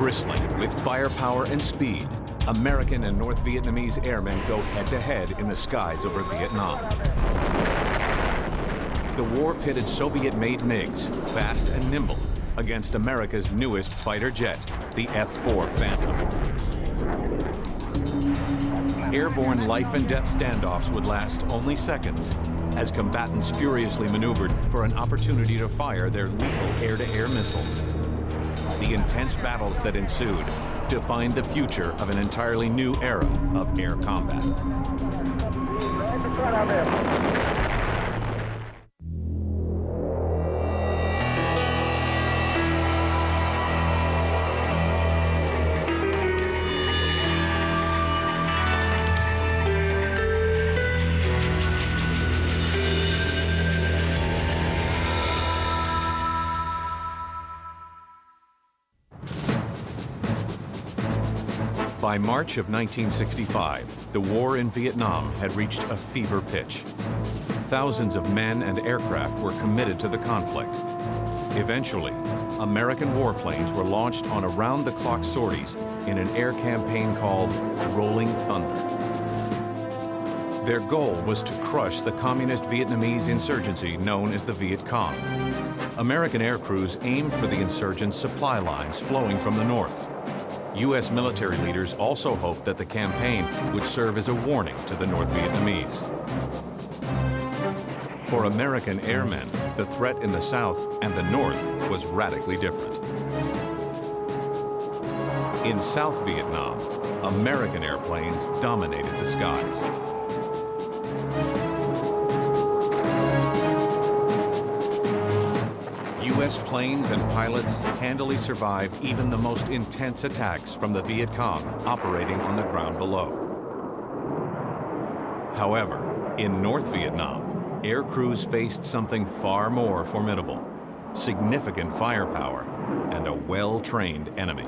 Bristling with firepower and speed, American and North Vietnamese airmen go head-to-head in the skies over Vietnam. The war pitted Soviet-made MiGs, fast and nimble, against America's newest fighter jet, the F-4 Phantom. Airborne life-and-death standoffs would last only seconds as combatants furiously maneuvered for an opportunity to fire their lethal air-to-air missiles. The intense battles that ensued defined the future of an entirely new era of air combat. By March of 1965, the war in Vietnam had reached a fever pitch. Thousands of men and aircraft were committed to the conflict. Eventually, American warplanes were launched on around-the-clock sorties in an air campaign called Rolling Thunder. Their goal was to crush the communist Vietnamese insurgency known as the Viet Cong. American air crews aimed for the insurgents' supply lines flowing from the north. U.S. military leaders also hoped that the campaign would serve as a warning to the North Vietnamese. For American airmen, the threat in the south and the north was radically different. In South Vietnam, American airplanes dominated the skies. U.S. planes and pilots handily survived even the most intense attacks from the Viet Cong operating on the ground below. However, in North Vietnam, air crews faced something far more formidable: significant firepower and a well-trained enemy.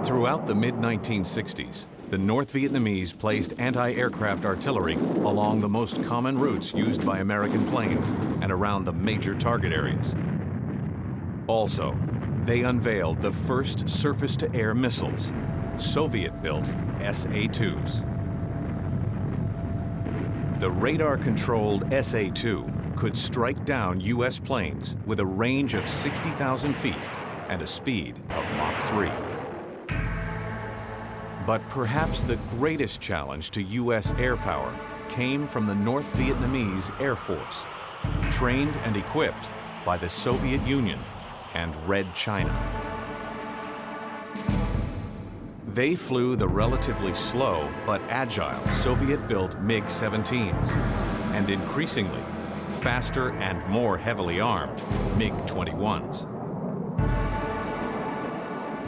Throughout the mid-1960s, the North Vietnamese placed anti-aircraft artillery along the most common routes used by American planes and around the major target areas. Also, they unveiled the first surface-to-air missiles, Soviet-built SA-2s. The radar-controlled SA-2 could strike down U.S. planes with a range of 60,000 feet and a speed of Mach 3. But perhaps the greatest challenge to U.S. air power came from the North Vietnamese Air Force, trained and equipped by the Soviet Union and Red China. They flew the relatively slow but agile Soviet-built MiG-17s and increasingly faster and more heavily armed MiG-21s.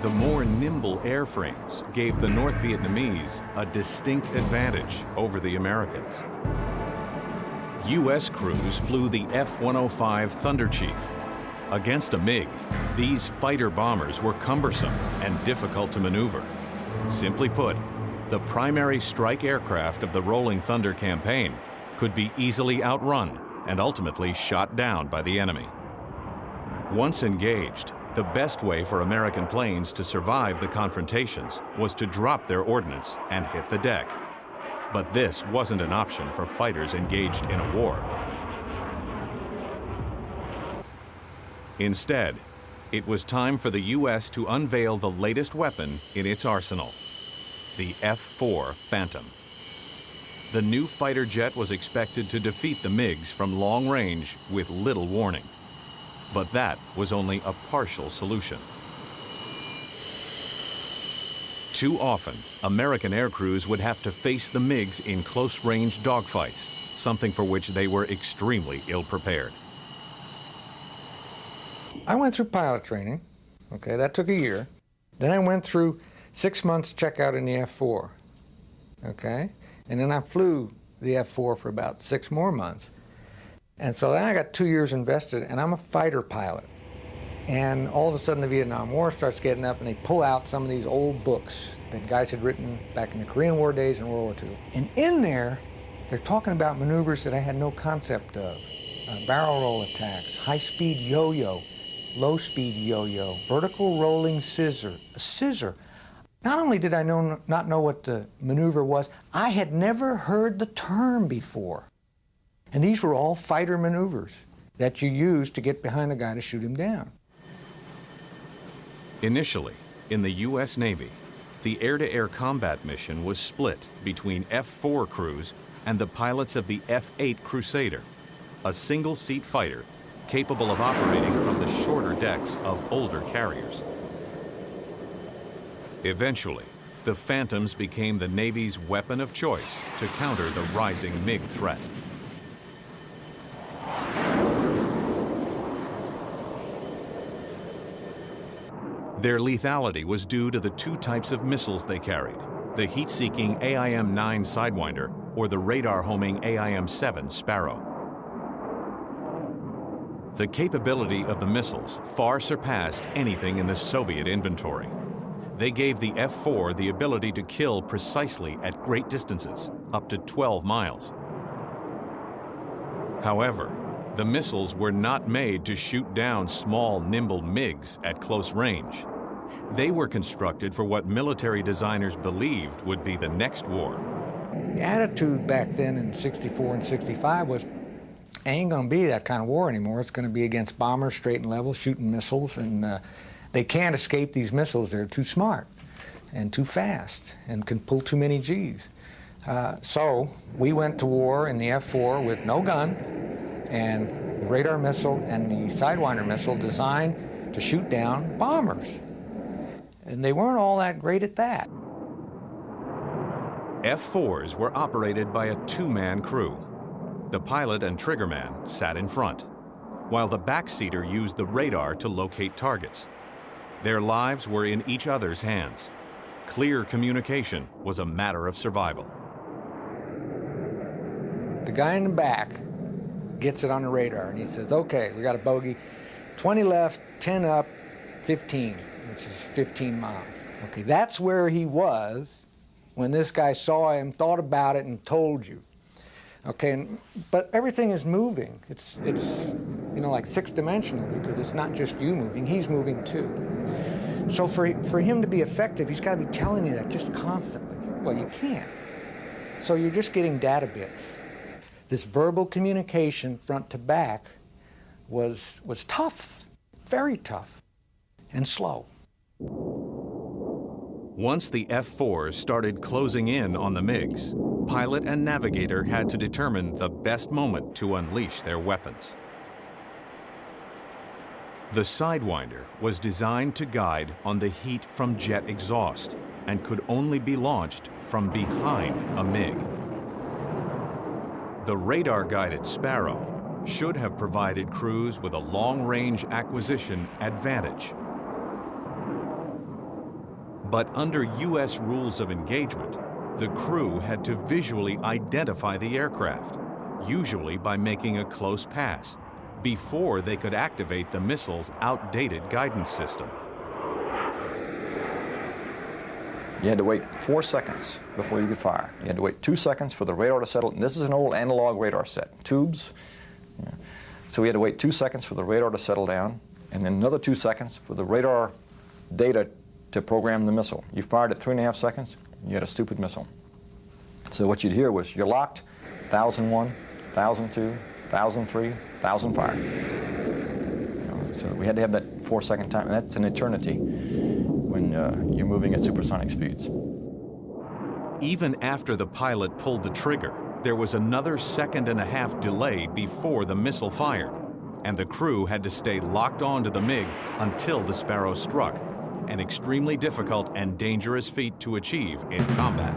The more nimble airframes gave the North Vietnamese a distinct advantage over the Americans. U.S. crews flew the F-105 Thunder Chief. Against a MiG, these fighter bombers were cumbersome and difficult to maneuver. Simply put, the primary strike aircraft of the Rolling Thunder campaign could be easily outrun and ultimately shot down by the enemy. Once engaged, the best way for American planes to survive the confrontations was to drop their ordnance and hit the deck. But this wasn't an option for fighters engaged in a war. Instead, it was time for the U.S. to unveil the latest weapon in its arsenal, the F-4 Phantom. The new fighter jet was expected to defeat the MiGs from long range with little warning. But that was only a partial solution. Too often, American air crews would have to face the MiGs in close-range dogfights, something for which they were extremely ill-prepared. I went through pilot training. Okay, that took a year. Then I went through 6 months checkout in the F-4. Okay, and then I flew the F-4 for about 6 more months. And so then I got 2 years invested, and I'm a fighter pilot. And all of a sudden the Vietnam War starts getting up, and they pull out some of these old books that guys had written back in the Korean War days and World War II. And in there, they're talking about maneuvers that I had no concept of. Barrel roll attacks, high-speed yo-yo. low-speed yo-yo, vertical rolling scissor, a scissor. Not only did I not know what the maneuver was, I had never heard the term before. And these were all fighter maneuvers that you use to get behind a guy to shoot him down. Initially, in the U.S. Navy, the air-to-air combat mission was split between F-4 crews and the pilots of the F-8 Crusader, a single-seat fighter capable of operating from the shorter decks of older carriers. Eventually, the Phantoms became the Navy's weapon of choice to counter the rising MiG threat. Their lethality was due to the two types of missiles they carried, the heat-seeking AIM-9 Sidewinder or the radar-homing AIM-7 Sparrow. The capability of the missiles far surpassed anything in the Soviet inventory. They gave the F-4 the ability to kill precisely at great distances, up to 12 miles. However, the missiles were not made to shoot down small, nimble MiGs at close range. They were constructed for what military designers believed would be the next war. The attitude back then in 64 and 65 was, ain't gonna be that kind of war anymore. It's gonna be against bombers, straight and level, shooting missiles, and they can't escape these missiles. They're too smart and too fast and can pull too many Gs. So we went to war in the F-4 with no gun and the radar missile and the Sidewinder missile designed to shoot down bombers. And they weren't all that great at that. F-4s were operated by a two-man crew. The pilot and triggerman sat in front, while the backseater used the radar to locate targets. Their lives were in each other's hands. Clear communication was a matter of survival. The guy in the back gets it on the radar and he says, okay, we got a bogey, 20 left, 10 up, 15, which is 15 miles. Okay, that's where he was when this guy saw him, thought about it, and told you. Okay, but everything is moving. It's you know, like six-dimensional, because it's not just you moving, he's moving too. So for him to be effective, he's got to be telling you that just constantly. Well, you can't. So you're just getting data bits. This verbal communication front to back was tough, very tough, and slow. Once the F-4s started closing in on the MiGs, pilot and navigator had to determine the best moment to unleash their weapons. The Sidewinder was designed to guide on the heat from jet exhaust and could only be launched from behind a MiG. The radar-guided Sparrow should have provided crews with a long-range acquisition advantage. But under U.S. rules of engagement, the crew had to visually identify the aircraft, usually by making a close pass, before they could activate the missile's outdated guidance system. You had to wait 4 seconds before you could fire. You had to wait 2 seconds for the radar to settle. And this is an old analog radar set, tubes. Yeah. So we had to wait 2 seconds for the radar to settle down, and then another 2 seconds for the radar data to program the missile. You fired at 3.5 seconds, you had a stupid missile. So what you'd hear was, you're locked, 1,001, 1,002, 1,003, 1,000 fire. So we had to have that 4-second time, and that's an eternity when you're moving at supersonic speeds. Even after the pilot pulled the trigger, there was another 1.5 second delay before the missile fired, and the crew had to stay locked onto the MiG until the Sparrow struck, an extremely difficult and dangerous feat to achieve in combat.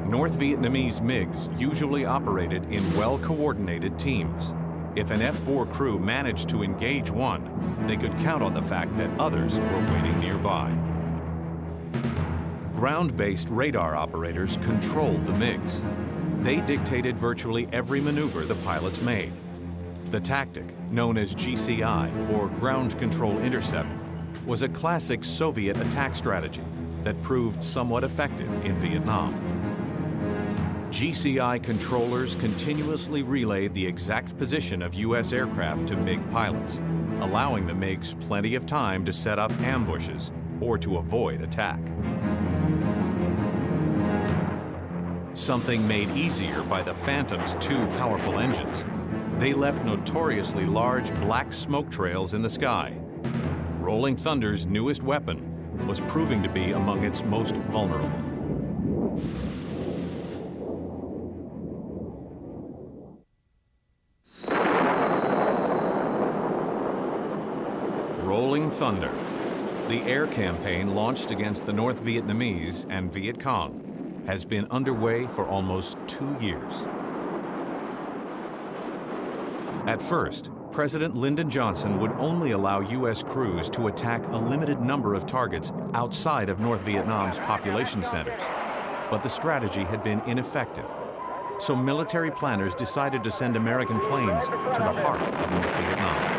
North Vietnamese MiGs usually operated in well-coordinated teams. If an F-4 crew managed to engage one, they could count on the fact that others were waiting nearby. Ground-based radar operators controlled the MiGs. They dictated virtually every maneuver the pilots made. The tactic, known as GCI, or Ground Control Intercept, was a classic Soviet attack strategy that proved somewhat effective in Vietnam. GCI controllers continuously relayed the exact position of U.S. aircraft to MiG pilots, allowing the MiGs plenty of time to set up ambushes or to avoid attack. Something made easier by the Phantom's two powerful engines. They left notoriously large black smoke trails in the sky. Rolling Thunder's newest weapon was proving to be among its most vulnerable. Rolling Thunder, the air campaign launched against the North Vietnamese and Viet Cong, has been underway for almost 2 years. At first, President Lyndon Johnson would only allow U.S. crews to attack a limited number of targets outside of North Vietnam's population centers. But the strategy had been ineffective. So military planners decided to send American planes to the heart of North Vietnam.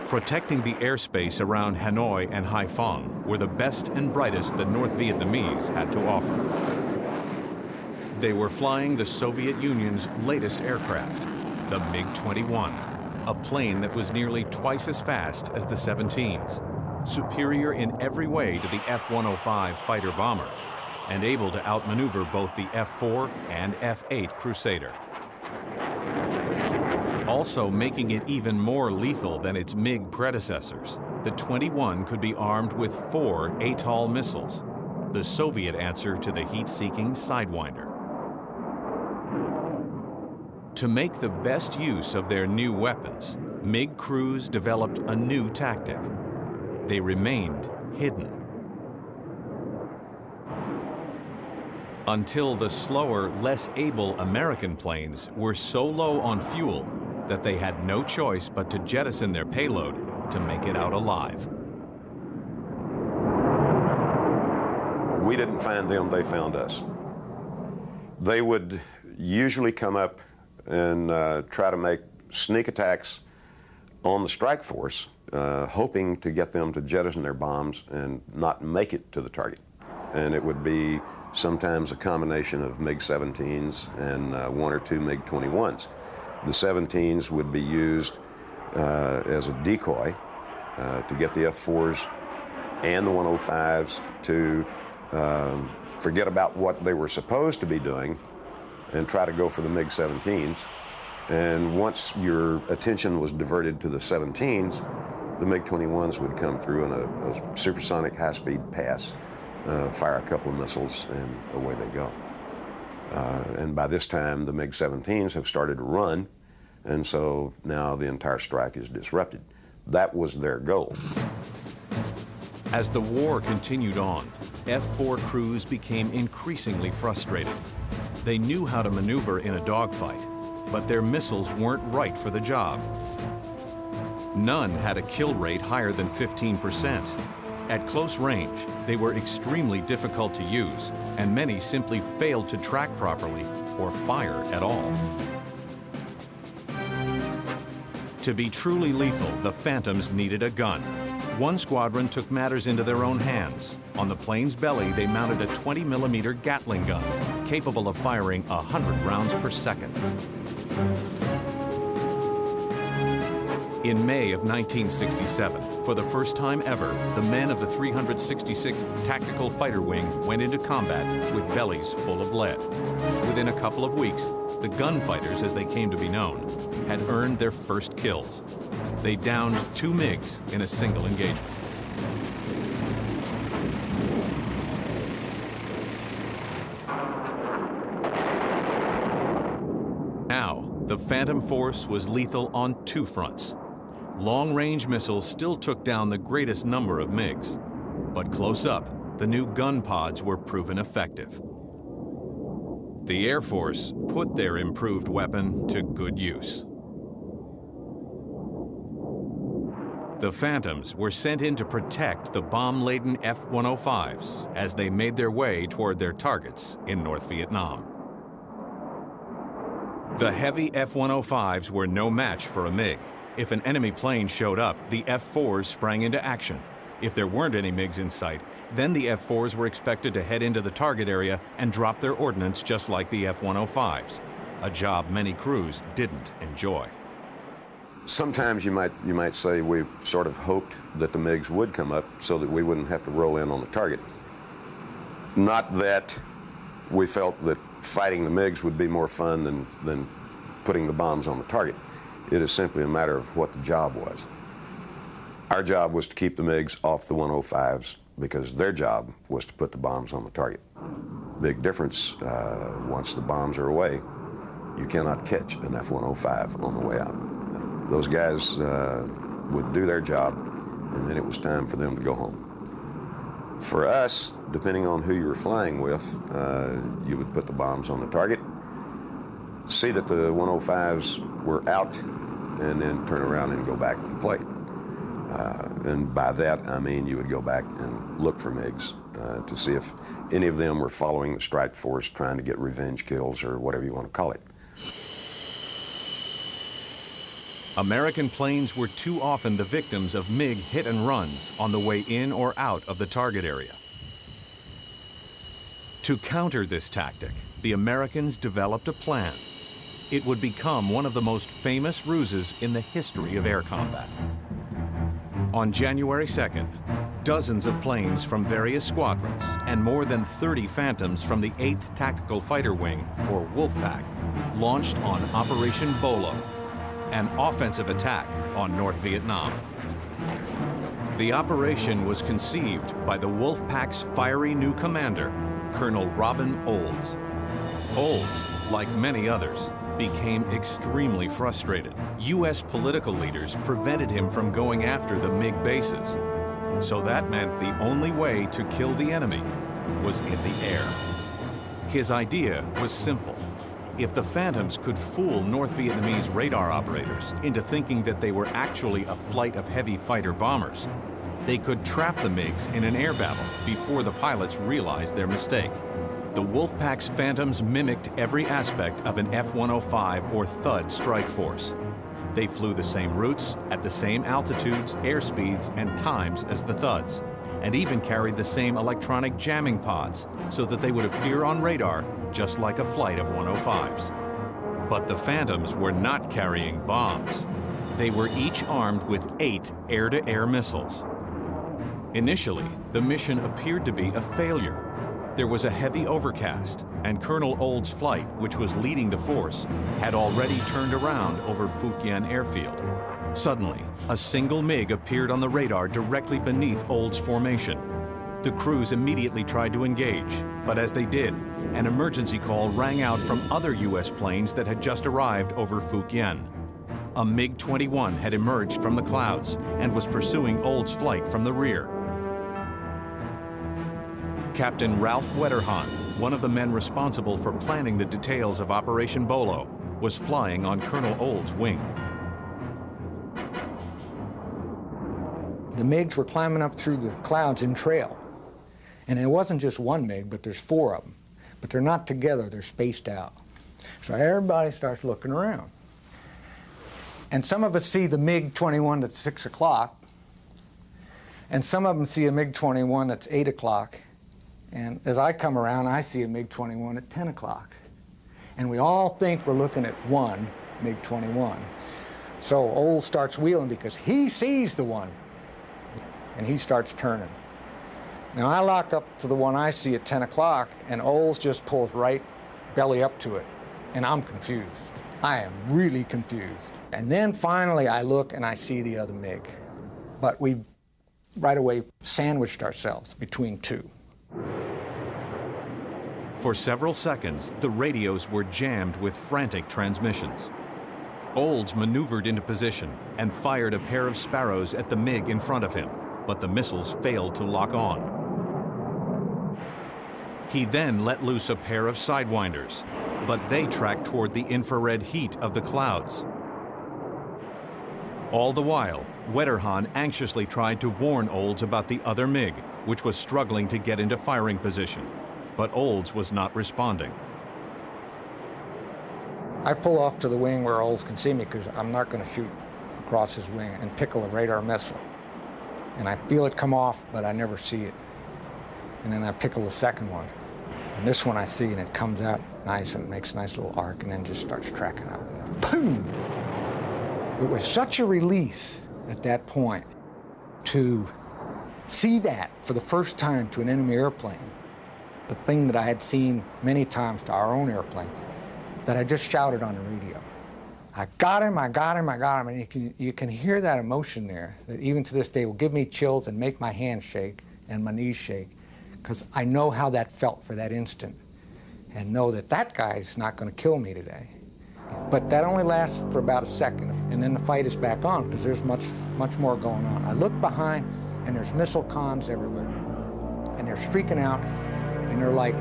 Protecting the airspace around Hanoi and Haiphong were the best and brightest the North Vietnamese had to offer. They were flying the Soviet Union's latest aircraft, the MiG-21, a plane that was nearly twice as fast as the 17s, superior in every way to the F-105 fighter bomber, and able to outmaneuver both the F-4 and F-8 Crusader. Also making it even more lethal than its MiG predecessors, the 21 could be armed with 4 Atoll missiles, the Soviet answer to the heat-seeking Sidewinder. To make the best use of their new weapons, MiG crews developed a new tactic. They remained hidden. Until the slower, less able American planes were so low on fuel that they had no choice but to jettison their payload to make it out alive. We didn't find them, they found us. They would usually come up and try to make sneak attacks on the strike force, hoping to get them to jettison their bombs and not make it to the target. And it would be sometimes a combination of MiG-17s and 1 or 2 MiG-21s. The 17s would be used as a decoy to get the F-4s and the 105s to forget about what they were supposed to be doing and try to go for the MiG-17s. And once your attention was diverted to the 17s, the MiG-21s would come through in a supersonic high-speed pass, fire a couple of missiles, and away they go. And by this time, the MiG-17s have started to run, and so now the entire strike is disrupted. That was their goal. As the war continued on, F-4 crews became increasingly frustrated. They knew how to maneuver in a dogfight, but their missiles weren't right for the job. None had a kill rate higher than 15%. At close range, they were extremely difficult to use, and many simply failed to track properly or fire at all. To be truly lethal, the Phantoms needed a gun. One squadron took matters into their own hands. On the plane's belly, they mounted a 20mm Gatling gun, capable of firing 100 rounds per second. In May of 1967, for the first time ever, the men of the 366th Tactical Fighter Wing went into combat with bellies full of lead. Within a couple of weeks, the gunfighters, as they came to be known, had earned their first kills. They downed 2 MiGs in a single engagement. Now, the Phantom force was lethal on 2 fronts. Long-range missiles still took down the greatest number of MiGs, but close up, the new gun pods were proven effective. The Air Force put their improved weapon to good use. The Phantoms were sent in to protect the bomb-laden F-105s as they made their way toward their targets in North Vietnam. The heavy F-105s were no match for a MiG. If an enemy plane showed up, the F-4s sprang into action. If there weren't any MiGs in sight, then the F-4s were expected to head into the target area and drop their ordnance just like the F-105s, a job many crews didn't enjoy. Sometimes you might say we sort of hoped that the MiGs would come up so that we wouldn't have to roll in on the target. Not that we felt that fighting the MiGs would be more fun than putting the bombs on the target. It is simply a matter of what the job was. Our job was to keep the MiGs off the 105s because their job was to put the bombs on the target. Big difference, once the bombs are away, you cannot catch an F-105 on the way out. Those guys would do their job, and then it was time for them to go home. For us, depending on who you were flying with, you would put the bombs on the target, see that the 105s were out, and then turn around and go back and play. And by that, I mean you would go back and look for MiGs to see if any of them were following the strike force, trying to get revenge kills or whatever you want to call it. American planes were too often the victims of MiG hit and runs on the way in or out of the target area. To counter this tactic, the Americans developed a plan. It would become one of the most famous ruses in the history of air combat. On January 2nd, dozens of planes from various squadrons and more than 30 Phantoms from the 8th Tactical Fighter Wing, or Wolfpack, launched on Operation Bolo, an offensive attack on North Vietnam. The operation was conceived by the Wolfpack's fiery new commander, Colonel Robin Olds. Olds, like many others, became extremely frustrated. U.S. political leaders prevented him from going after the MiG bases. So that meant the only way to kill the enemy was in the air. His idea was simple. If the Phantoms could fool North Vietnamese radar operators into thinking that they were actually a flight of heavy fighter bombers, they could trap the MiGs in an air battle before the pilots realized their mistake. The Wolfpack's Phantoms mimicked every aspect of an F-105 or THUD strike force. They flew the same routes, at the same altitudes, airspeeds, and times as the THUDs, and even carried the same electronic jamming pods so that they would appear on radar just like a flight of 105s. But the Phantoms were not carrying bombs. They were each armed with 8 air-to-air missiles. Initially, the mission appeared to be a failure. There was a heavy overcast, and Colonel Olds' flight, which was leading the force, had already turned around over Phu Quyen airfield. Suddenly, a single MiG appeared on the radar directly beneath Olds' formation. The crews immediately tried to engage, but as they did, an emergency call rang out from other U.S. planes that had just arrived over Phu Quyen. A MiG-21 had emerged from the clouds and was pursuing Olds' flight from the rear. Captain Ralph Wetterhahn, one of the men responsible for planning the details of Operation Bolo, was flying on Colonel Olds' wing. The MiGs were climbing up through the clouds in trail. And it wasn't just one MiG, but there's 4 of them. But they're not together, they're spaced out. So everybody starts looking around. And some of us see the MiG-21 at 6 o'clock, and some of them see a MiG-21 that's 8 o'clock. And as I come around, I see a MiG-21 at 10 o'clock. And we all think we're looking at one MiG-21. So Olds starts wheeling because he sees the one, and he starts turning. Now I lock up to the one I see at 10 o'clock, and Olds just pulls right belly up to it, and I'm confused. I am really confused. And then finally I look and I see the other MiG. But we right away sandwiched ourselves between 2. For several seconds, the radios were jammed with frantic transmissions. Olds maneuvered into position and fired a pair of Sparrows at the MiG in front of him, but the missiles failed to lock on. He then let loose a pair of Sidewinders, but they tracked toward the infrared heat of the clouds. All the while, Wetterhahn anxiously tried to warn Olds about the other MiG, which was struggling to get into firing position. But Olds was not responding. I pull off to the wing where Olds can see me because I'm not going to shoot across his wing and pickle a radar missile. and I feel it come off, but I never see it. And then I pickle the second one. And this one I see, and it comes out nice, and it makes a nice little arc, and then just starts tracking up. Boom! It was such a release at that point to see that for the first time to an enemy airplane, the thing that I had seen many times to our own airplane, that I just shouted on the radio. I got him, I got him, I got him. And you can hear that emotion there that even to this day will give me chills and make my hands shake and my knees shake, because I know how that felt for that instant and know that that guy's not going to kill me today. But that only lasts for about a second, and then the fight is back on because there's much more going on. I look behind, and there's missile cons everywhere, and they're streaking out, and they're like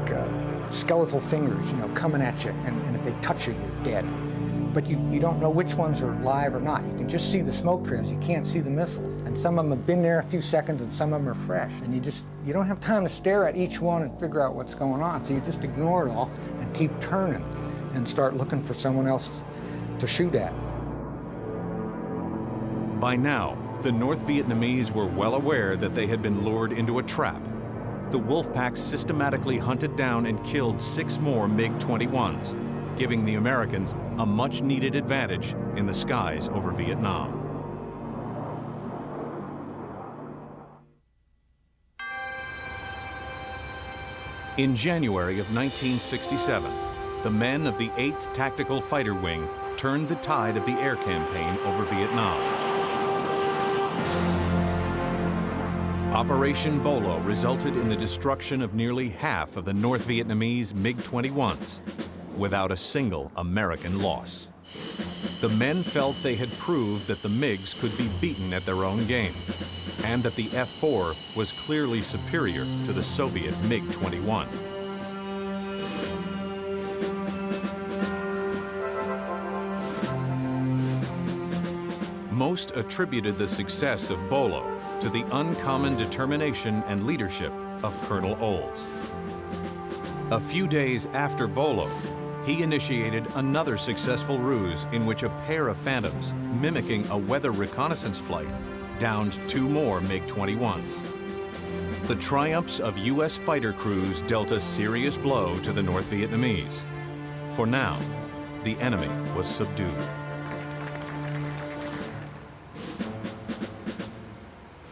skeletal fingers, you know, coming at you, and if they touch you, you're dead. But you don't know which ones are live or not. You can just see the smoke trails. You can't see the missiles. And some of them have been there a few seconds, and some of them are fresh. And you don't have time to stare at each one and figure out what's going on. So you just ignore it all and keep turning and start looking for someone else to shoot at. By now, the North Vietnamese were well aware that they had been lured into a trap. The Wolfpack systematically hunted down and killed 6 more MiG-21s, giving the Americans a much-needed advantage in the skies over Vietnam. In January of 1967, the men of the 8th Tactical Fighter Wing turned the tide of the air campaign over Vietnam. Operation Bolo resulted in the destruction of nearly half of the North Vietnamese MiG-21s, without a single American loss. The men felt they had proved that the MiGs could be beaten at their own game, and that the F-4 was clearly superior to the Soviet MiG-21. Most attributed the success of Bolo to the uncommon determination and leadership of Colonel Olds. A few days after Bolo, he initiated another successful ruse in which a pair of Phantoms, mimicking a weather reconnaissance flight, downed 2 more MiG-21s. The triumphs of U.S. fighter crews dealt a serious blow to the North Vietnamese. For now, the enemy was subdued.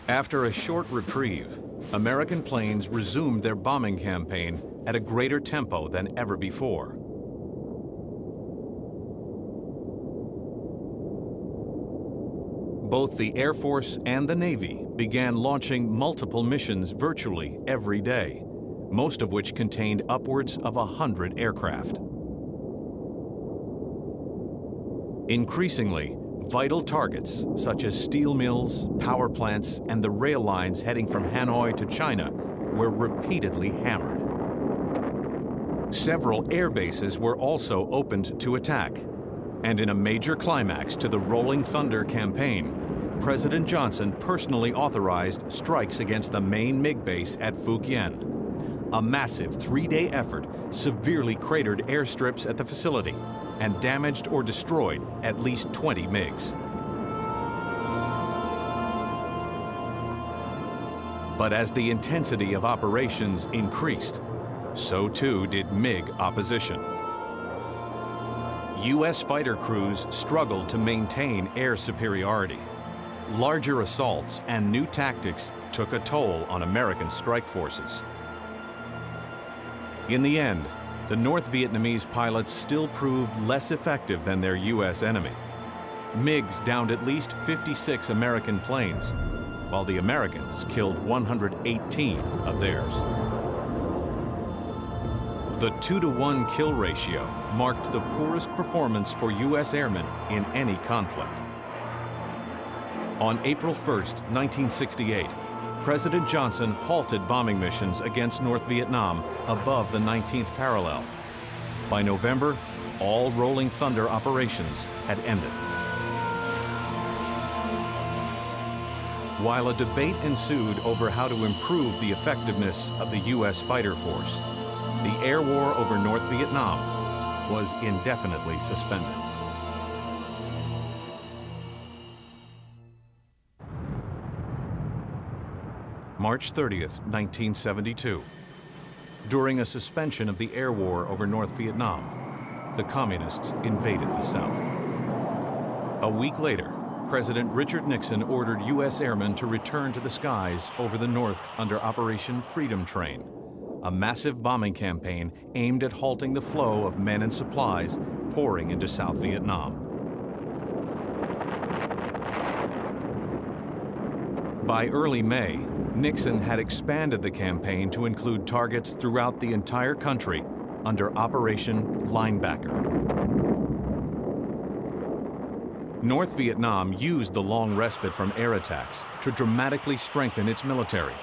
After a short reprieve, American planes resumed their bombing campaign at a greater tempo than ever before. Both the Air Force and the Navy began launching multiple missions virtually every day, most of which contained upwards of 100 aircraft. Increasingly, vital targets such as steel mills, power plants, and the rail lines heading from Hanoi to China were repeatedly hammered. Several air bases were also opened to attack, and in a major climax to the Rolling Thunder campaign, President Johnson personally authorized strikes against the main MiG base at Phu Quyen. A massive 3-day effort severely cratered airstrips at the facility and damaged or destroyed at least 20 MiGs. But as the intensity of operations increased, so too did MiG opposition. U.S. fighter crews struggled to maintain air superiority. Larger assaults and new tactics took a toll on American strike forces. In the end, the North Vietnamese pilots still proved less effective than their U.S. enemy. MiGs downed at least 56 American planes, while the Americans killed 118 of theirs. The 2-to-1 kill ratio marked the poorest performance for U.S. airmen in any conflict. On April 1, 1968, President Johnson halted bombing missions against North Vietnam above the 19th parallel. By November, all Rolling Thunder operations had ended. While a debate ensued over how to improve the effectiveness of the U.S. fighter force, the air war over North Vietnam was indefinitely suspended. March 30th, 1972. During a suspension of the air war over North Vietnam, the Communists invaded the South. A week later, President Richard Nixon ordered U.S. airmen to return to the skies over the North under Operation Freedom Train, a massive bombing campaign aimed at halting the flow of men and supplies pouring into South Vietnam. By early May, Nixon had expanded the campaign to include targets throughout the entire country under Operation Linebacker. North Vietnam used the long respite from air attacks to dramatically strengthen its military.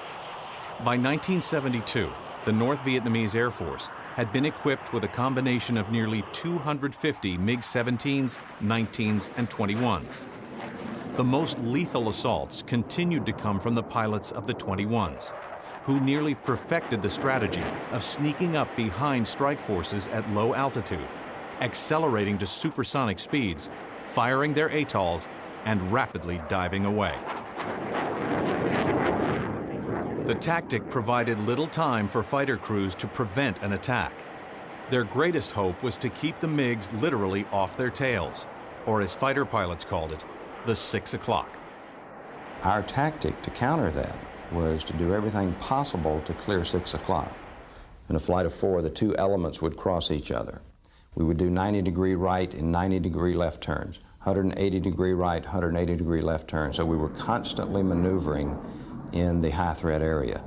By 1972, the North Vietnamese Air Force had been equipped with a combination of nearly 250 MiG-17s, 19s, and 21s. The most lethal assaults continued to come from the pilots of the 21s, who nearly perfected the strategy of sneaking up behind strike forces at low altitude, accelerating to supersonic speeds, firing their ATOLs, and rapidly diving away. The tactic provided little time for fighter crews to prevent an attack. Their greatest hope was to keep the MiGs literally off their tails, or as fighter pilots called it, the 6 o'clock. Our tactic to counter that was to do everything possible to clear 6 o'clock. In a flight of 4, the two elements would cross each other. We would do 90-degree right and 90-degree left turns, 180-degree right, 180-degree left turns. So we were constantly maneuvering in the high threat area.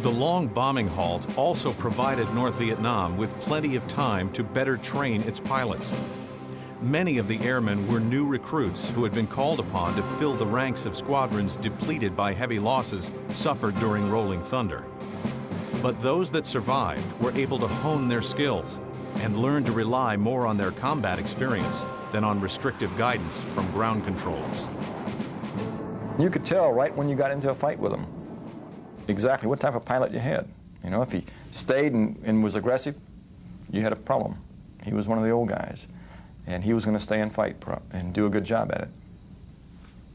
The long bombing halt also provided North Vietnam with plenty of time to better train its pilots. Many of the airmen were new recruits who had been called upon to fill the ranks of squadrons depleted by heavy losses suffered during Rolling Thunder. But those that survived were able to hone their skills and learn to rely more on their combat experience than on restrictive guidance from ground controllers. You could tell right when you got into a fight with them exactly what type of pilot you had. You know, if he stayed and was aggressive, you had a problem. He was one of the old guys, and he was going to stay and fight and do a good job at it.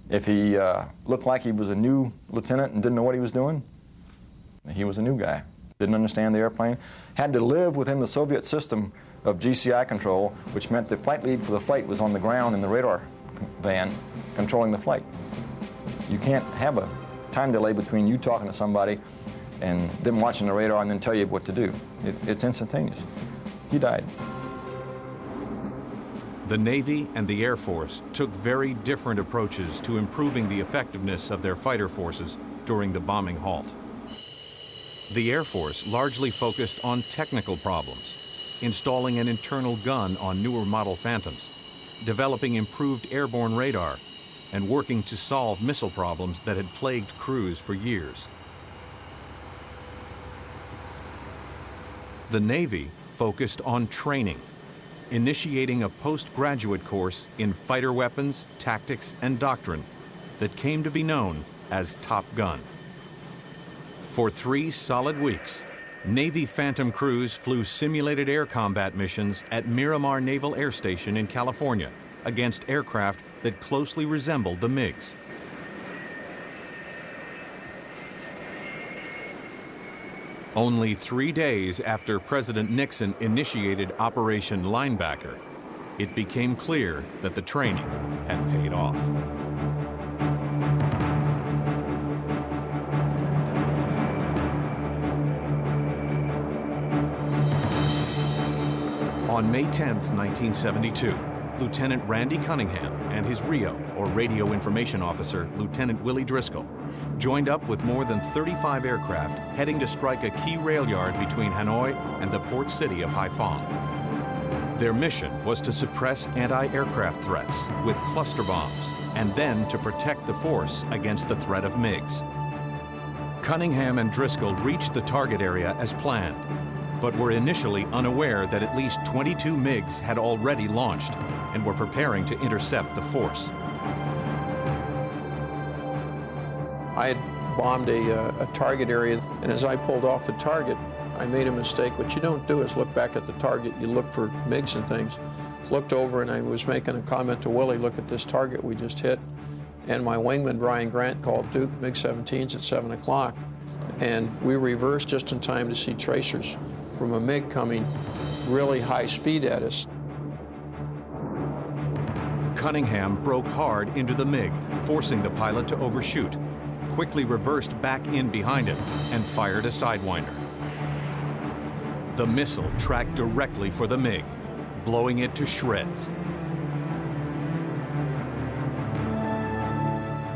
If he looked like he was a new lieutenant and didn't know what he was doing, he was a new guy. Didn't understand the airplane, had to live within the Soviet system of GCI control, which meant the flight lead for the flight was on the ground in the radar van controlling the flight. You can't have a time delay between you talking to somebody and them watching the radar and then tell you what to do. It's instantaneous. He died. The Navy and the Air Force took very different approaches to improving the effectiveness of their fighter forces during the bombing halt. The Air Force largely focused on technical problems, installing an internal gun on newer model Phantoms, developing improved airborne radar, and working to solve missile problems that had plagued crews for years. The Navy focused on training, initiating a postgraduate course in fighter weapons, tactics, and doctrine that came to be known as Top Gun. For 3 solid weeks, Navy Phantom crews flew simulated air combat missions at Miramar Naval Air Station in California against aircraft that closely resembled the MiGs. Only 3 days after President Nixon initiated Operation Linebacker, it became clear that the training had paid off. On May 10, 1972, Lieutenant Randy Cunningham and his RIO, or Radio Information Officer, Lieutenant Willie Driscoll, joined up with more than 35 aircraft heading to strike a key rail yard between Hanoi and the port city of Haiphong. Their mission was to suppress anti-aircraft threats with cluster bombs and then to protect the force against the threat of MiGs. Cunningham and Driscoll reached the target area as planned, but were initially unaware that at least 22 MiGs had already launched and were preparing to intercept the force. I had bombed a target area, and as I pulled off the target, I made a mistake. What you don't do is look back at the target. You look for MiGs and things. looked over and I was making a comment to Willie, look at this target we just hit. And my wingman, Brian Grant, called Duke MiG-17s at 7 o'clock. And we reversed just in time to see tracers from a MiG coming really high speed at us. Cunningham broke hard into the MiG, forcing the pilot to overshoot, quickly reversed back in behind it, and fired a Sidewinder. The missile tracked directly for the MiG, blowing it to shreds.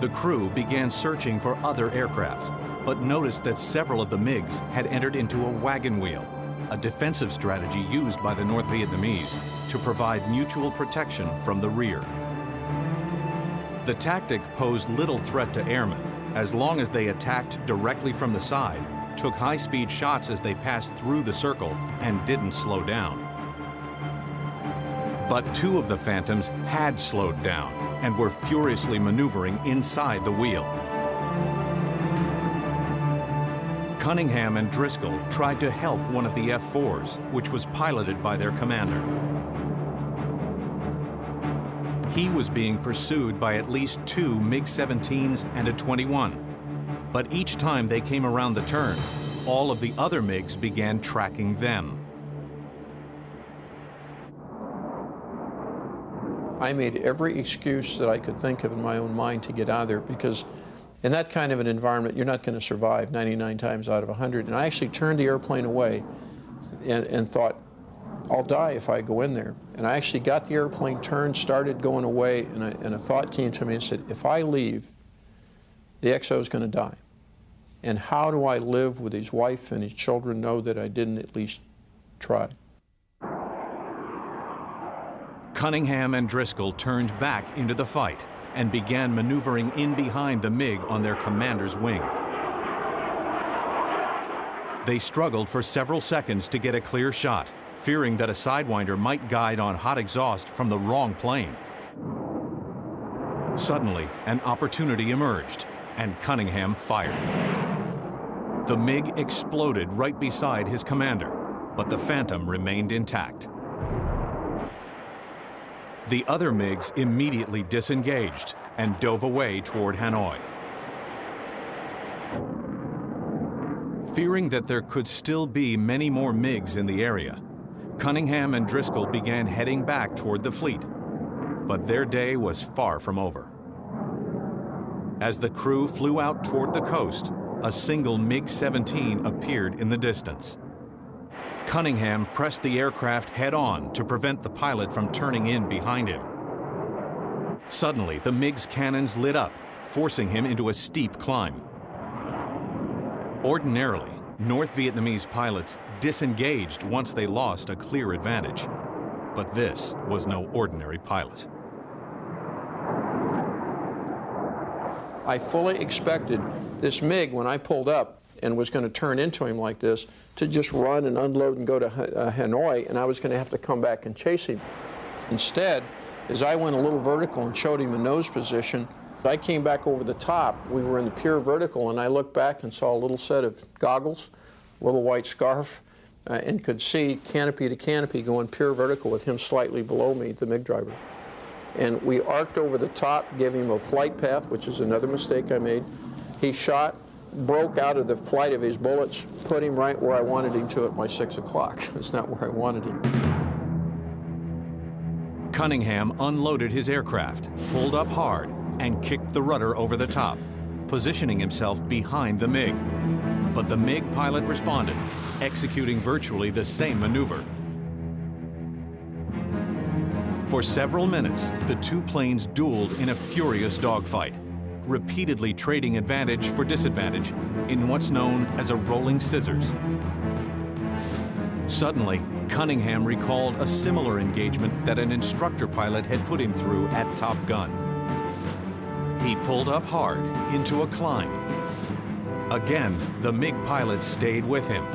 The crew began searching for other aircraft, but noticed that several of the MiGs had entered into a wagon wheel, a defensive strategy used by the North Vietnamese to provide mutual protection from the rear. The tactic posed little threat to airmen, as long as they attacked directly from the side, took high-speed shots as they passed through the circle, and didn't slow down. But two of the Phantoms had slowed down and were furiously maneuvering inside the wheel. Cunningham and Driscoll tried to help one of the F-4s, which was piloted by their commander. He was being pursued by at least two MiG-17s and a 21. But each time they came around the turn, all of the other MiGs began tracking them. I made every excuse that I could think of in my own mind to get out of there, because in that kind of an environment, you're not going to survive 99 times out of 100. And I actually turned the airplane away and thought, I'll die if I go in there. And I actually got the airplane turned, started going away, and a thought came to me and said, if I leave, the XO is going to die. And how do I live with his wife and his children know that I didn't at least try? Cunningham and Driscoll turned back into the fight and began maneuvering in behind the MiG on their commander's wing. They struggled for several seconds to get a clear shot, fearing that a Sidewinder might guide on hot exhaust from the wrong plane. Suddenly, an opportunity emerged, and Cunningham fired. The MiG exploded right beside his commander, but the Phantom remained intact. The other MiGs immediately disengaged and dove away toward Hanoi. Fearing that there could still be many more MiGs in the area, Cunningham and Driscoll began heading back toward the fleet. But their day was far from over. As the crew flew out toward the coast, a single MiG-17 appeared in the distance. Cunningham pressed the aircraft head-on to prevent the pilot from turning in behind him. Suddenly, the MiG's cannons lit up, forcing him into a steep climb. Ordinarily, North Vietnamese pilots disengaged once they lost a clear advantage. But this was no ordinary pilot. I fully expected this MiG, when I pulled up and was going to turn into him like this, to just run and unload and go to Hanoi, and I was going to have to come back and chase him. Instead, as I went a little vertical and showed him a nose position, I came back over the top. We were in the pure vertical, and I looked back and saw a little set of goggles, a little white scarf, and could see canopy to canopy going pure vertical with him slightly below me, the MiG driver. And we arced over the top, gave him a flight path, which is another mistake I made. He shot, broke out of the flight of his bullets, put him right where I wanted him to at my 6 o'clock. It's not where I wanted him. Cunningham unloaded his aircraft, pulled up hard, and kicked the rudder over the top, positioning himself behind the MiG. But the MiG pilot responded, executing virtually the same maneuver. For several minutes, the two planes dueled in a furious dogfight, repeatedly trading advantage for disadvantage in what's known as a rolling scissors. Suddenly, Cunningham recalled a similar engagement that an instructor pilot had put him through at Top Gun. He pulled up hard into a climb. Again, the MiG pilot stayed with him,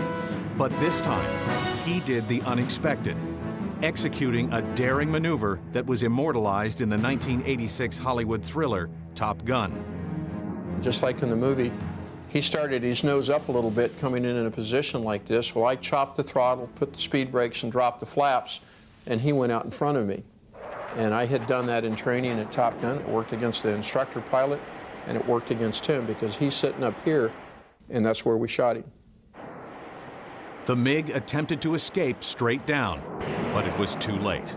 but this time, he did the unexpected, executing a daring maneuver that was immortalized in the 1986 Hollywood thriller Top Gun. Just like in the movie, he started his nose up a little bit coming in a position like this. Well, I chopped the throttle, put the speed brakes, and dropped the flaps, and he went out in front of me. And I had done that in training at Top Gun. It worked against the instructor pilot, and it worked against him because he's sitting up here, and that's where we shot him. The MiG attempted to escape straight down, but it was too late.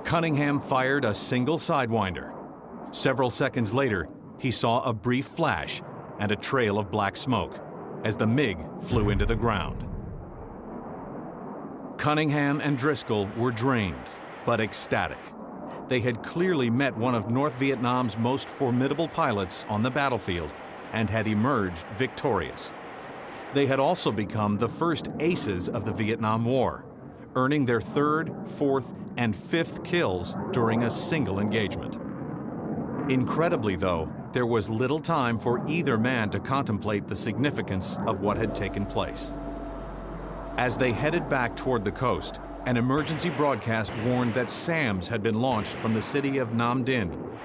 Cunningham fired a single Sidewinder. Several seconds later, he saw a brief flash and a trail of black smoke as the MiG flew into the ground. Cunningham and Driscoll were drained, but ecstatic. They had clearly met one of North Vietnam's most formidable pilots on the battlefield and had emerged victorious. They had also become the first aces of the Vietnam War, earning their 3rd, 4th, and 5th kills during a single engagement. Incredibly, though, there was little time for either man to contemplate the significance of what had taken place. As they headed back toward the coast, an emergency broadcast warned that SAMs had been launched from the city of Nam Dinh.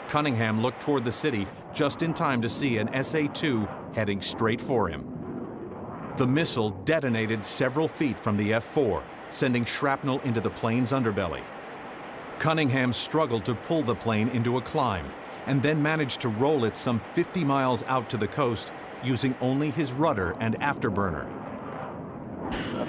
Cunningham looked toward the city just in time to see an SA-2 heading straight for him. The missile detonated several feet from the F-4, sending shrapnel into the plane's underbelly. Cunningham struggled to pull the plane into a climb and then managed to roll it some 50 miles out to the coast using only his rudder and afterburner.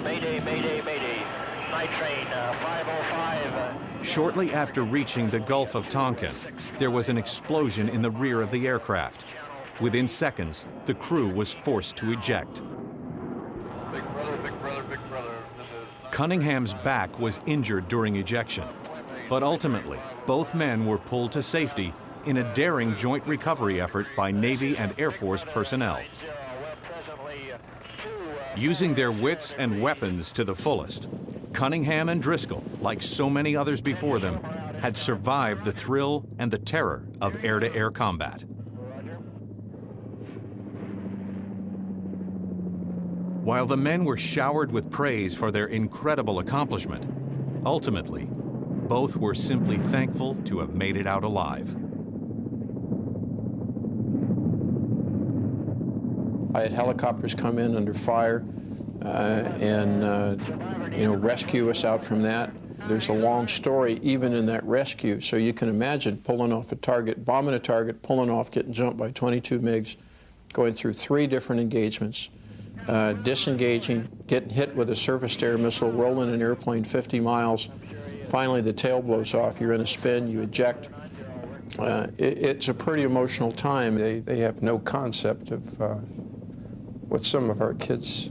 Mayday, mayday, mayday. Night train 505. Shortly after reaching the Gulf of Tonkin, there was an explosion in the rear of the aircraft. Within seconds, the crew was forced to eject. Big brother, big brother, big brother. Cunningham's back was injured during ejection, but ultimately, both men were pulled to safety in a daring joint recovery effort by Navy and Air Force personnel. Using their wits and weapons to the fullest, Cunningham and Driscoll, like so many others before them, had survived the thrill and the terror of air-to-air combat. While the men were showered with praise for their incredible accomplishment, ultimately, both were simply thankful to have made it out alive. I had helicopters come in under fire and rescue us out from that. There's a long story even in that rescue, so you can imagine pulling off a target, bombing a target, pulling off, getting jumped by 22 MiGs, going through 3 different engagements, disengaging, getting hit with a surface-to-air missile, rolling an airplane 50 miles. Finally, the tail blows off. You're in a spin, you eject. It's a pretty emotional time. They have no concept of what some of our kids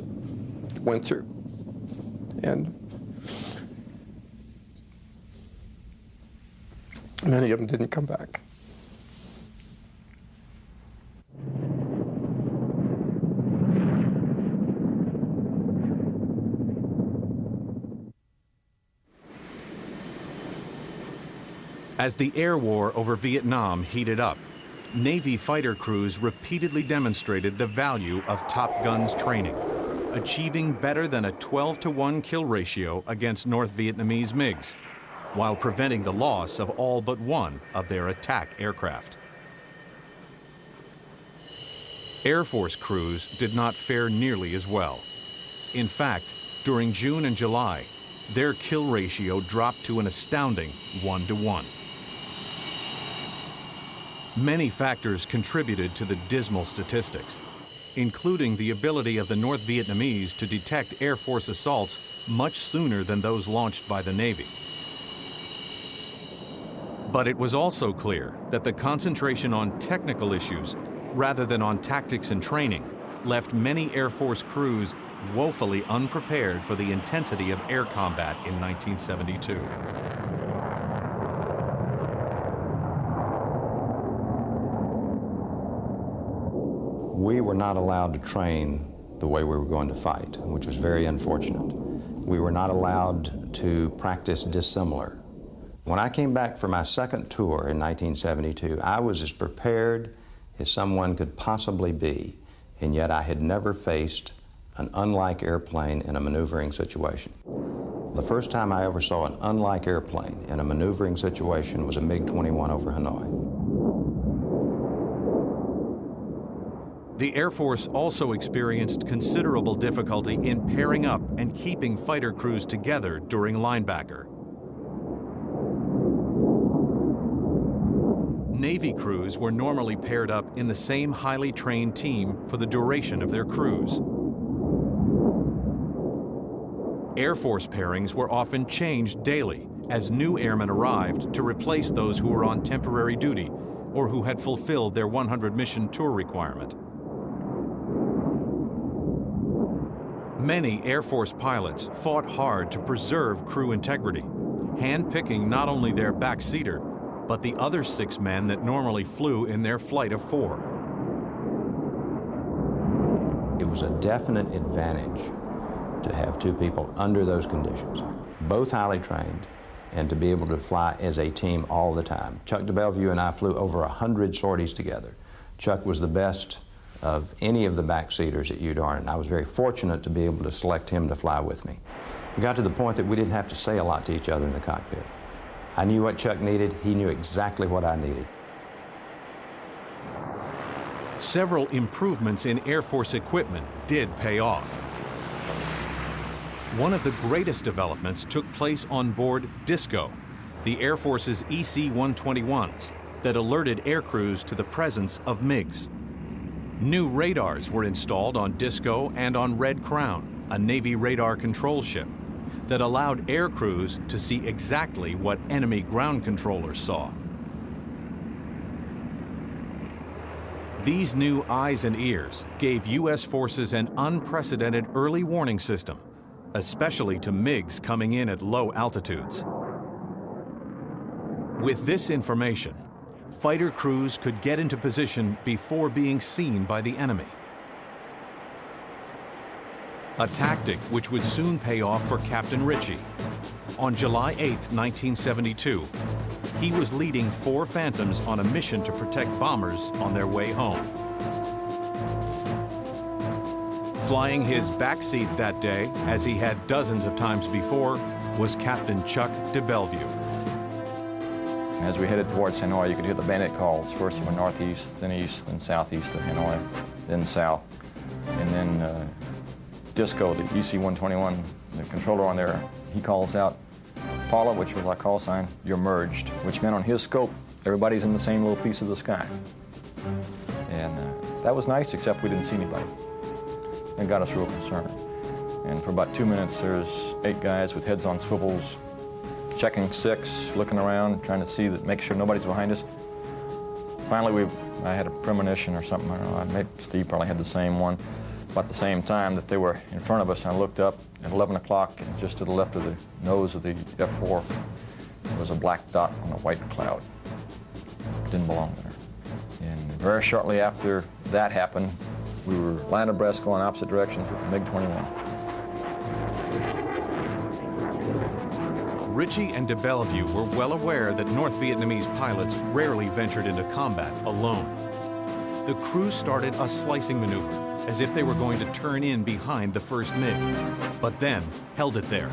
went through. And many of them didn't come back. As the air war over Vietnam heated up, Navy fighter crews repeatedly demonstrated the value of Top Gun's training, achieving better than a 12-to-1 kill ratio against North Vietnamese MiGs, while preventing the loss of all but one of their attack aircraft. Air Force crews did not fare nearly as well. In fact, during June and July, their kill ratio dropped to an astounding 1-to-1. Many factors contributed to the dismal statistics, including the ability of the North Vietnamese to detect Air Force assaults much sooner than those launched by the Navy. But it was also clear that the concentration on technical issues rather than on tactics and training left many Air Force crews woefully unprepared for the intensity of air combat in 1972. We were not allowed to train the way we were going to fight, which was very unfortunate. We were not allowed to practice dissimilar. When I came back for my second tour in 1972, I was as prepared as someone could possibly be, and yet I had never faced an unlike airplane in a maneuvering situation. The first time I ever saw an unlike airplane in a maneuvering situation was a MiG-21 over Hanoi. The Air Force also experienced considerable difficulty in pairing up and keeping fighter crews together during linebacker. Navy crews were normally paired up in the same highly trained team for the duration of their cruise. Air Force pairings were often changed daily as new airmen arrived to replace those who were on temporary duty or who had fulfilled their 100-mission tour requirement. Many Air Force pilots fought hard to preserve crew integrity, handpicking not only their backseater, but the other 6 men that normally flew in their flight of 4. It was a definite advantage to have 2 people under those conditions, both highly trained, and to be able to fly as a team all the time. Chuck de Bellevue and I flew over 100 sorties together. Chuck was the best of any of the backseaters at UDARN, and I was very fortunate to be able to select him to fly with me. We got to the point that we didn't have to say a lot to each other in the cockpit. I knew what Chuck needed, he knew exactly what I needed. Several improvements in Air Force equipment did pay off. One of the greatest developments took place on board Disco, the Air Force's EC-121s that alerted air crews to the presence of MiGs. New radars were installed on Disco and on Red Crown, a Navy radar control ship, that allowed air crews to see exactly what enemy ground controllers saw. These new eyes and ears gave U.S. forces an unprecedented early warning system, especially to MiGs coming in at low altitudes. With this information, fighter crews could get into position before being seen by the enemy. A tactic which would soon pay off for Captain Ritchie. On July 8, 1972, he was leading 4 Phantoms on a mission to protect bombers on their way home. Flying his backseat that day, as he had dozens of times before, was Captain Chuck de Bellevue. As we headed towards Hanoi, you could hear the bandit calls. First from northeast, then southeast of Hanoi, then south. And then Disco, the EC-121, the controller on there, he calls out, Paula, which was our call sign, you're merged, which meant on his scope, everybody's in the same little piece of the sky. And that was nice, except we didn't see anybody. It got us real concerned. And for about 2 minutes, there's 8 guys with heads on swivels, checking 6, looking around, trying to see make sure nobody's behind us. Finally, I had a premonition or something. I don't know. Maybe Steve probably had the same one. About the same time that they were in front of us, I looked up at 11 o'clock, and just to the left of the nose of the F-4, there was a black dot on a white cloud. Didn't belong there. And very shortly after that happened, we were line abreast going opposite directions with the MiG-21. Ritchie and de Bellevue were well aware that North Vietnamese pilots rarely ventured into combat alone. The crew started a slicing maneuver, as if they were going to turn in behind the first MiG, but then held it there.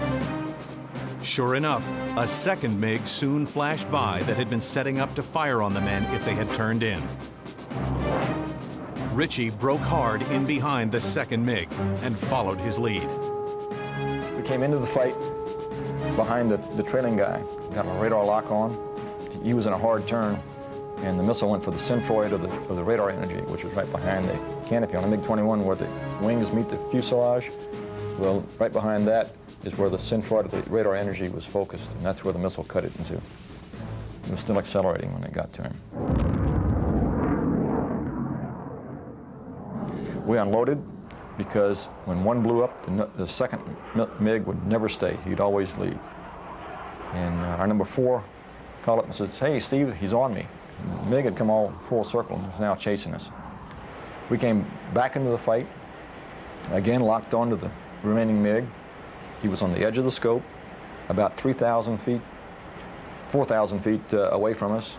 Sure enough, a second MiG soon flashed by that had been setting up to fire on the men if they had turned in. Ritchie broke hard in behind the second MiG and followed his lead. We came into the fight behind the trailing guy, got a radar lock on. He was in a hard turn, and the missile went for the centroid of the radar energy, which was right behind the canopy on the MiG-21 where the wings meet the fuselage. Well, right behind that is where the centroid of the radar energy was focused, and that's where the missile cut it into. It was still accelerating when it got to him. We unloaded because when one blew up, the second MiG would never stay. He'd always leave. And our number 4 called up and says, hey, Steve, he's on me. And MiG had come all full circle and was now chasing us. We came back into the fight, again locked onto the remaining MiG. He was on the edge of the scope, about 3,000 feet, 4,000 feet away from us.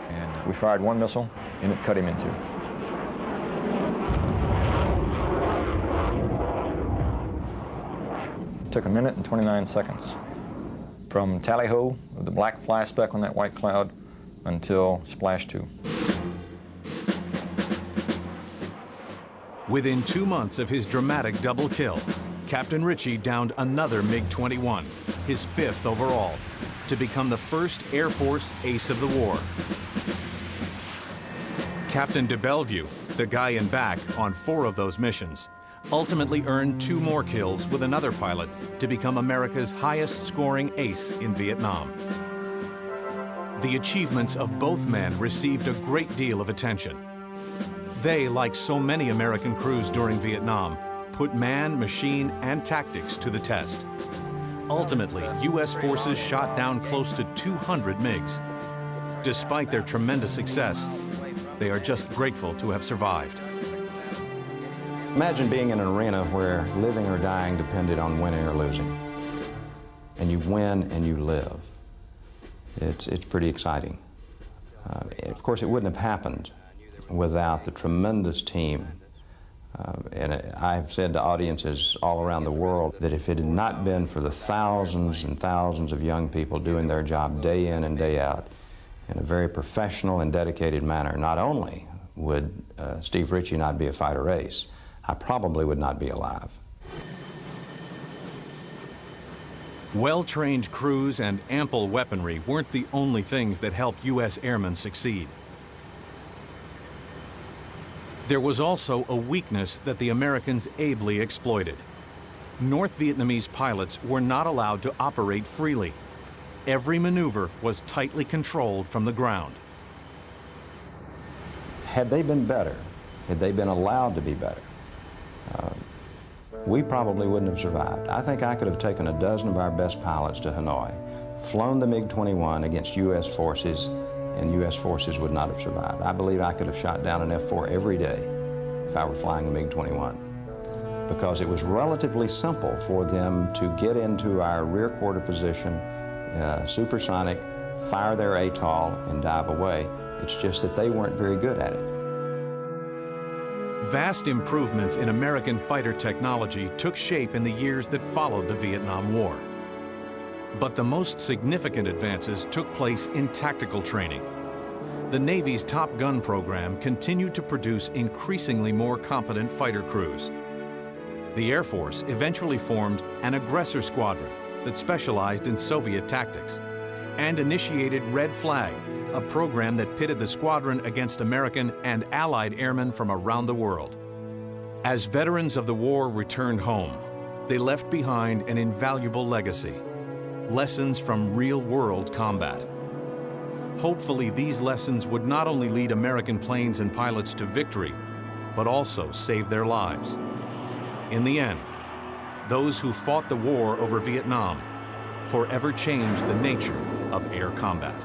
And we fired one missile, and it cut him in 2. It took 1 minute and 29 seconds from tally-ho, the black fly speck on that white cloud, until splash 2. Within 2 months of his dramatic double kill, Captain Ritchie downed another MiG-21, his 5th overall, to become the first Air Force ace of the war. Captain de Bellevue, the guy in back on 4 of those missions, ultimately earned 2 more kills with another pilot to become America's highest-scoring ace in Vietnam. The achievements of both men received a great deal of attention. They, like so many American crews during Vietnam, put man, machine, and tactics to the test. Ultimately, U.S. forces shot down close to 200 MiGs. Despite their tremendous success, they are just grateful to have survived. Imagine being in an arena where living or dying depended on winning or losing. And you win and you live. It's pretty exciting. Of course, it wouldn't have happened without the tremendous team. And I've said to audiences all around the world that if it had not been for the thousands and thousands of young people doing their job day in and day out in a very professional and dedicated manner, not only would Steve Ritchie not be a fighter ace, I probably would not be alive. Well-trained crews and ample weaponry weren't the only things that helped U.S. airmen succeed. There was also a weakness that the Americans ably exploited. North Vietnamese pilots were not allowed to operate freely. Every maneuver was tightly controlled from the ground. Had they been better, had they been allowed to be better, we probably wouldn't have survived. I think I could have taken a dozen of our best pilots to Hanoi, flown the MiG-21 against U.S. forces, and U.S. forces would not have survived. I believe I could have shot down an F-4 every day if I were flying a MiG-21, because it was relatively simple for them to get into our rear quarter position, supersonic, fire their ATOL, and dive away. It's just that they weren't very good at it. Vast improvements in American fighter technology took shape in the years that followed the Vietnam War. But the most significant advances took place in tactical training. The Navy's Top Gun program continued to produce increasingly more competent fighter crews. The Air Force eventually formed an aggressor squadron that specialized in Soviet tactics and initiated Red Flag, a program that pitted the squadron against American and Allied airmen from around the world. As veterans of the war returned home, they left behind an invaluable legacy, lessons from real-world combat. Hopefully, these lessons would not only lead American planes and pilots to victory, but also save their lives. In the end, those who fought the war over Vietnam forever changed the nature of air combat.